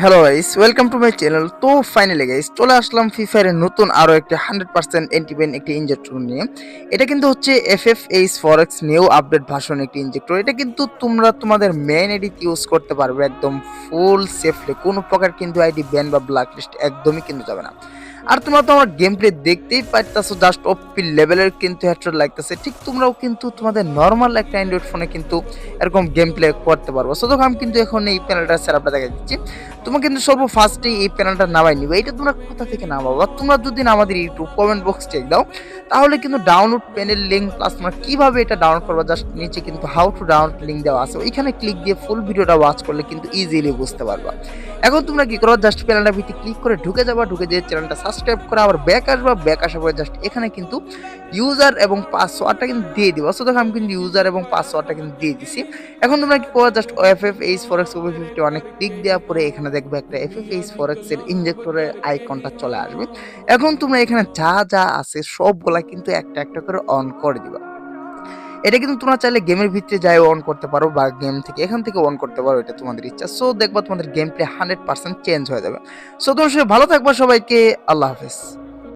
Hello guys, welcome to my channel. তো finally guys চলে আসলাম free ফায়ারের নতুন আরো একটা 100% এন্টিভেন একটি ইনজেক্টর নিয়ে। এটা কিন্তু হচ্ছে FFH ফরেক্স নিউ আপডেট ভার্সন একটি ইনজেক্টর। এটা কিন্তু তোমরা তোমাদের মেইন আইডিতে ইউজ করতে পারবে একদম ফুল সেফলি। কোনো প্রকার কিন্তু আইডি ব্যান বা ব্ল্যাক লিস্ট একদমই কিন্তু যাবে না। আর তোমরা তো আমার গেম প্লে দেখতেই পারতাছো, জাস্ট ওপি লেভেলের কিন্তু হেডশট লাগতেছে। ঠিক তোমরাও কিন্তু তোমাদের নর্মাল একটা অ্যান্ড্রয়েড ফোনে কিন্তু এরকম গেম প্লে করতে পারবো। সো দেখো আমি কিন্তু এখন এই প্যানেলটার সেটআপটা দেখা দিচ্ছি। তোমরা কিন্তু সর্ব ফার্স্টেই এই প্যানেলটা নামাই নিবে। এটা তোমরা কোথা থেকে নামাবো? তোমরা যদি আমাদের ইউটিউব কমেন্ট বক্স চেক দাও, তাহলে কিন্তু ডাউনলোড প্যানেল লিঙ্ক প্লাস তোমরা কিভাবে এটা ডাউনলোড করবা, জাস্ট নিচে কিন্তু হাউ টু ডাউনলোড লিঙ্ক দেওয়া আছে। ওইখানে ক্লিক দিয়ে ফুল ভিডিওটা ওয়াচ করলে কিন্তু ইজিলি বুঝতে পারবা। এখন তোমরা কি করো, জাস্ট প্যানেলটা ভিতরে ক্লিক করে ঢুকে যাবা, ঢুকে দিয়ে চ্যানেলটা সাবস্ক্রাইব করে আবার ব্যাক আসবা। ব্যাক আসার পরে জাস্ট এখানে কিন্তু ইউজার এবং পাসওয়ার্ডটা কিন্তু দিয়ে দিবা। সো দেখো আমি কিন্তু ইউজার এবং পাসওয়ার্ডটা কিন্তু দিয়ে দিছি। এখন তোমরা কি করো, জাস্ট FFH ফরেক্স ওভি50 অনেক ক্লিক দেওয়ার পরে এখানে দেখবে একটা FFH ফরেক্স এর ইনজেক্টরের আইকনটা চলে আসবে। এখন তোমরা এখানে যা যা আছে সবগুলা কিন্তু একটা একটা করে অন করে দিবা। এটা কিন্তু তোমরা চাইলে গেমের ভিতরে যাই অন করতে পারো বা গেম থেকে এখান থেকে অন করতে পারো, এটা তোমাদের ইচ্ছা। সো দেখবা তোমাদের গেম প্লে 100% চেঞ্জ হয়ে যাবে। সো তোমার সবাই ভালো থাকবা, সবাইকে আল্লাহ হাফেজ।